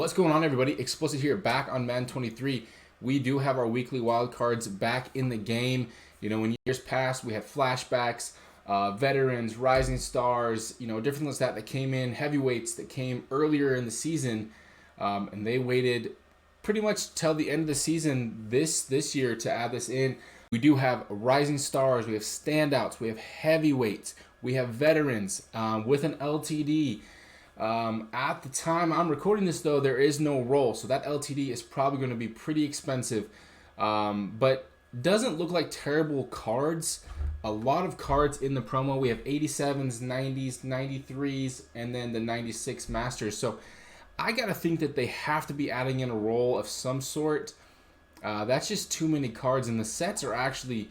What's going on, everybody? Explosive here, back on Madden 23. We do have our weekly wild cards back in the game. You know, in years past, we had flashbacks, veterans, rising stars, different things that came in, heavyweights that came earlier in the season, and they waited pretty much till the end of the season this year to add this in. We do have rising stars, we have standouts, we have heavyweights, we have veterans with an LTD. At the time I'm recording this, though, there is no roll, so that LTD is probably going to be pretty expensive, but doesn't look like terrible cards. A lot of cards in the promo. We have 87s, 90s, 93s, and then the 96 Masters. So I gotta think that they have to be adding in a roll of some sort. That's just too many cards, and the sets are actually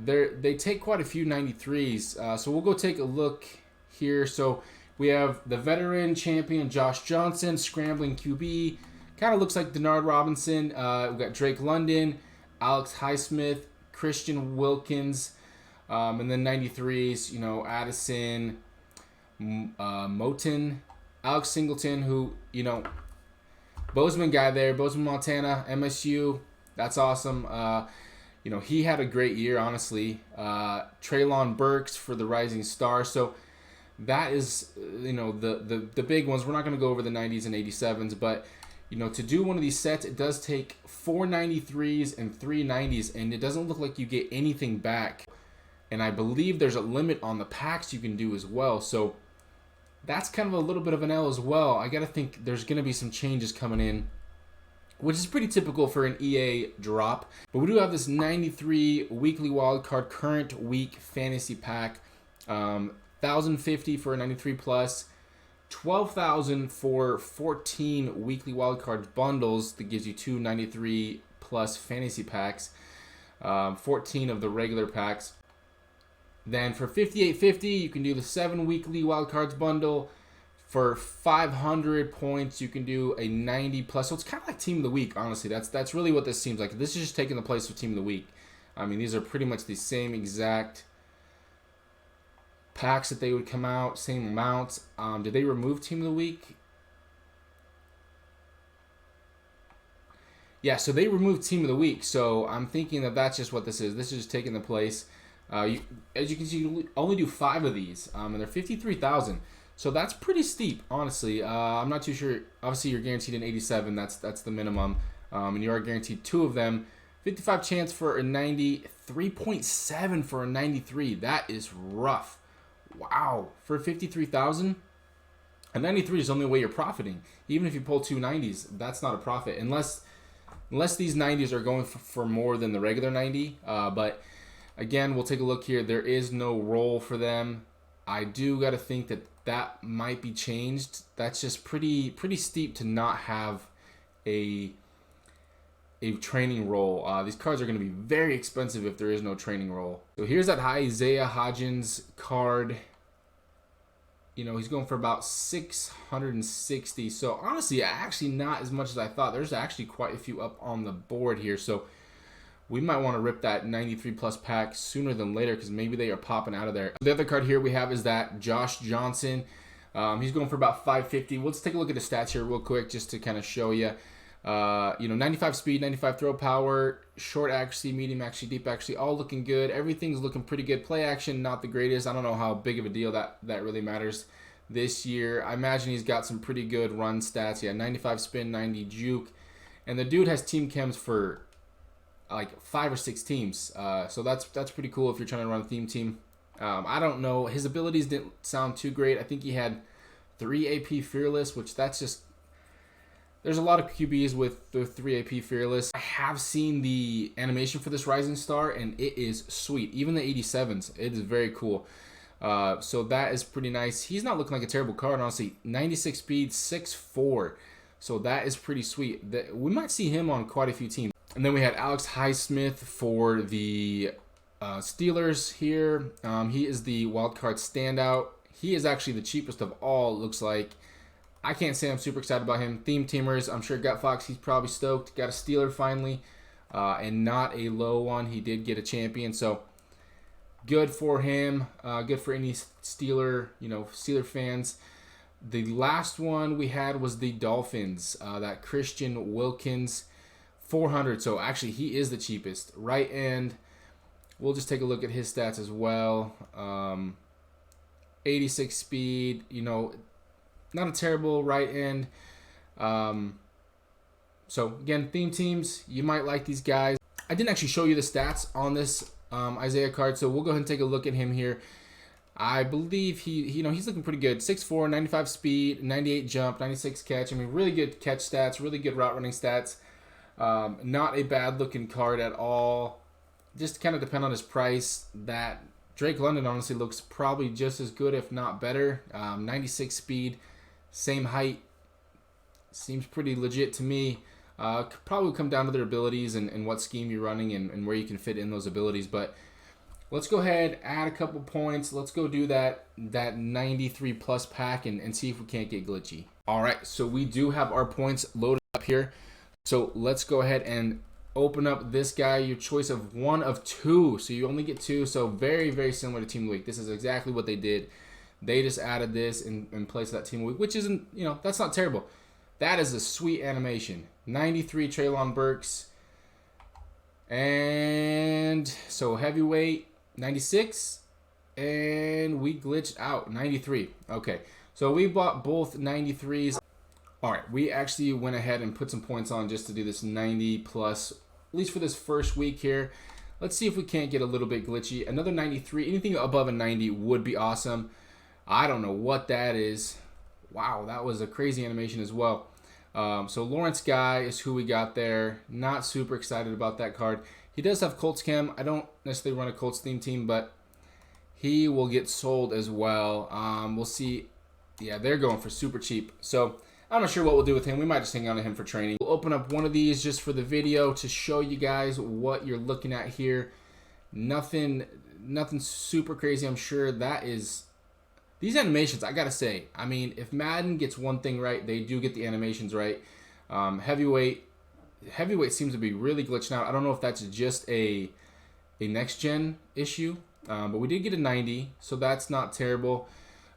they take quite a few 93s. So we'll go take a look here. So we have the veteran champion Josh Johnson, scrambling QB. Kind of looks like Denard Robinson. We've got Drake London, Alex Highsmith, Christian Wilkins, and then 93s, Addison, Moten, Alex Singleton, who, Bozeman guy there, Bozeman, Montana, MSU. That's awesome. He had a great year, honestly. Traylon Burks for the Rising Star. So that is, the big ones. We're not going to go over the 90s and 87s, but, to do one of these sets, it does take 4 93s and 3 90s, and it doesn't look like you get anything back. And I believe there's a limit on the packs you can do as well. So that's kind of a little bit of an L as well. I got to think there's going to be some changes coming in, which is pretty typical for an EA drop. But we do have this 93 weekly wildcard current week fantasy pack. 1,050 for a 93 plus, 12,000 for 14 weekly wildcard bundles. That gives you 2 93 plus fantasy packs, 14 of the regular packs. Then for 5,850, you can do the 7 weekly wildcards bundle. For 500 points, you can do a 90 plus. So it's kind of like Team of the Week, honestly. That's really what this seems like. This is just taking the place of Team of the Week. I mean, these are pretty much the same exact packs that they would come out, same amounts. Did they remove Team of the Week? Yeah, so they removed Team of the Week. So I'm thinking that that's just what this is. This is just taking the place. As you can see, you only do 5 of these, and they're 53,000. So that's pretty steep, honestly. I'm not too sure. Obviously, you're guaranteed an 87. That's the minimum, and you are guaranteed 2 of them. 55 chance for a 90, 3.7 for a 93. That is rough. Wow, for 53,000, a 93 is the only way you're profiting. Even if you pull 2 90s, that's not a profit unless these 90s are going for more than the regular 90. But again, we'll take a look here. There is no roll for them. I do got to think that might be changed. That's just pretty steep to not have a training roll. These cards are going to be very expensive if there is no training roll. So here's that Isaiah Hodgins card. He's going for about 660. So honestly, actually not as much as I thought. There's actually quite a few up on the board here. So we might want to rip that 93 plus pack sooner than later, because maybe they are popping out of there. The other card here we have is that Josh Johnson. He's going for about 550. Let's take a look at the stats here real quick just to kind of show you. 95 speed, 95 throw power, short accuracy, medium accuracy, deep accuracy, all looking good. Everything's looking pretty good. Play action, not the greatest. I don't know how big of a deal that really matters this year. I imagine he's got some pretty good run stats. Yeah, 95 spin, 90 juke. And the dude has team chems for like 5 or 6 teams. So that's pretty cool if you're trying to run a theme team. I don't know. His abilities didn't sound too great. I think he had 3 AP fearless, which that's just... There's a lot of QBs with the 3 AP fearless. I have seen the animation for this Rising Star, and it is sweet. Even the 87s, it is very cool. So that is pretty nice. He's not looking like a terrible card, honestly. 96 speed, 6'4". So that is pretty sweet. We might see him on quite a few teams. And then we had Alex Highsmith for the Steelers here. He is the wildcard standout. He is actually the cheapest of all, it looks like. I can't say I'm super excited about him. Theme teamers, I'm sure Gut Fox, he's probably stoked. Got a Steeler finally, and not a low one. He did get a champion, so good for him. Good for any Steeler fans. The last one we had was the Dolphins. That Christian Wilkins, 400. So actually, he is the cheapest. Right end. We'll just take a look at his stats as well. 86 speed. You know, not a terrible right end. So again, theme teams. You might like these guys. I didn't actually show you the stats on this Isaiah card, so we'll go ahead and take a look at him here. I believe he's looking pretty good. 6'4", 95 speed, 98 jump, 96 catch. I mean, really good catch stats, really good route running stats. Not a bad looking card at all. Just kind of depend on his price. That Drake London honestly looks probably just as good, if not better. 96 speed, same height. Seems pretty legit to me. Could probably come down to their abilities and what scheme you're running and where you can fit in those abilities. But let's go ahead, add a couple points. Let's go do that 93 plus pack and see if we can't get glitchy. All right, so we do have our points loaded up here. So let's go ahead and open up this guy. Your choice of one of two. So you only get two. So very, very similar to Team of the Week. This is exactly what they did. They just added this in place of that Team of the Week, which isn't, that's not terrible. That is a sweet animation. 93 Treylon Burks. And so heavyweight, 96. And we glitched out, 93. Okay, so we bought both 93s. All right, we actually went ahead and put some points on just to do this 90 plus, at least for this first week here. Let's see if we can't get a little bit glitchy. Another 93, anything above a 90 would be awesome. I don't know what that is. Wow, that was a crazy animation as well. So Lawrence Guy is who we got there. Not super excited about that card. He does have Colts Chem. I don't necessarily run a Colts theme team, but he will get sold as well. We'll see. Yeah, they're going for super cheap. So I'm not sure what we'll do with him. We might just hang on to him for training. We'll open up one of these just for the video to show you guys what you're looking at here. Nothing super crazy. I'm sure that is... These animations, I gotta say, I mean, if Madden gets one thing right, they do get the animations right. Heavyweight seems to be really glitching out. I don't know if that's just a next gen issue, but we did get a 90, so that's not terrible.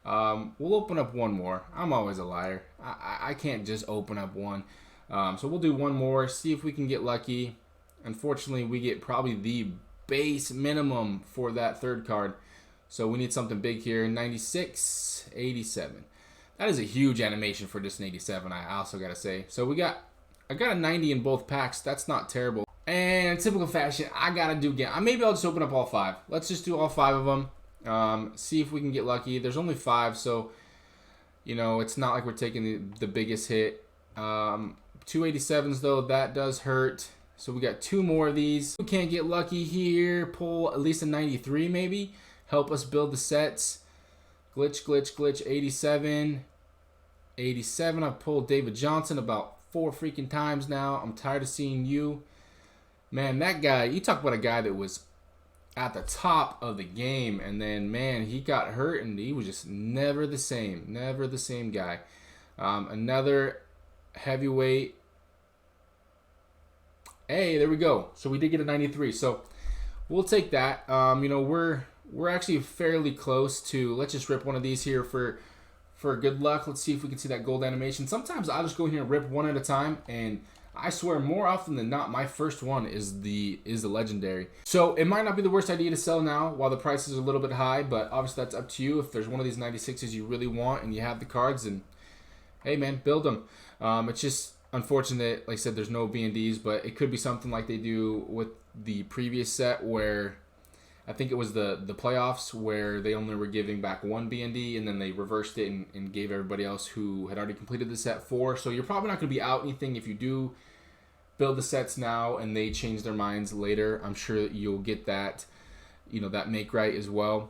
We'll open up one more. I'm always a liar. I can't just open up one. So we'll do one more, see if we can get lucky. Unfortunately, we get probably the base minimum for that third card. So we need something big here. 96, 87. That is a huge animation for just an 87, I also got to say. So I got a 90 in both packs. That's not terrible. And in typical fashion, I got to do again. Maybe I'll just open up all 5. Let's just do all 5 of them. See if we can get lucky. There's only 5, so, it's not like we're taking the biggest hit. 287s, though, that does hurt. So we got 2 more of these. We can't get lucky here. Pull at least a 93, maybe. Help us build the sets. Glitch, glitch, glitch. 87. 87. I've pulled David Johnson about 4 freaking times now. I'm tired of seeing you. Man, that guy, you talk about a guy that was at the top of the game, and then, man, he got hurt, and he was just never the same. Never the same guy. Another heavyweight. Hey, there we go. So we did get a 93. So we'll take that. We're actually fairly close to, let's just rip one of these here for good luck. Let's see if we can see that gold animation. Sometimes I'll just go in here and rip one at a time, and I swear more often than not, my first one is the legendary. So it might not be the worst idea to sell now while the price is a little bit high, but obviously that's up to you. If there's one of these 96s you really want and you have the cards, and hey man, build them. It's just unfortunate, like I said, there's no B&Ds, but it could be something like they do with the previous set where I think it was the playoffs where they only were giving back 1 B&D, and then they reversed it and gave everybody else who had already completed the set 4. So you're probably not going to be out anything if you do build the sets now and they change their minds later. I'm sure that you'll get that, that make right as well.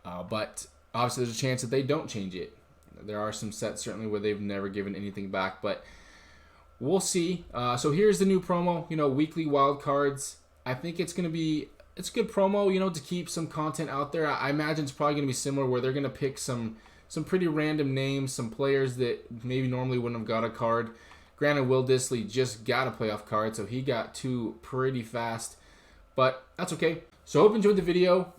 But obviously there's a chance that they don't change it. There are some sets certainly where they've never given anything back, but we'll see. So here's the new promo, weekly wild cards. I think it's going to be... It's a good promo, to keep some content out there. I imagine it's probably going to be similar where they're going to pick some pretty random names, some players that maybe normally wouldn't have got a card. Granted, Will Dissly just got a playoff card, so he got 2 pretty fast. But that's okay. So I hope you enjoyed the video.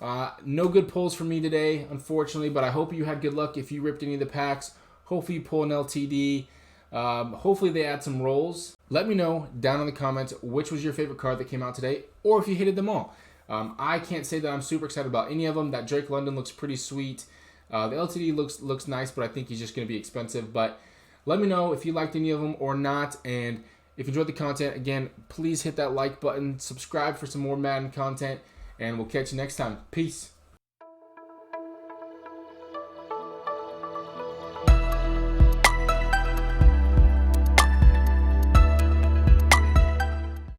No good pulls for me today, unfortunately, but I hope you had good luck if you ripped any of the packs. Hopefully you pull an LTD. Hopefully they add some rolls. Let me know down in the comments which was your favorite card that came out today, or if you hated them all. I can't say that I'm super excited about any of them. That Drake London looks pretty sweet. The LTD looks nice, but I think he's just going to be expensive. But let me know if you liked any of them or not. And if you enjoyed the content, again, please hit that like button. Subscribe for some more Madden content. And we'll catch you next time. Peace.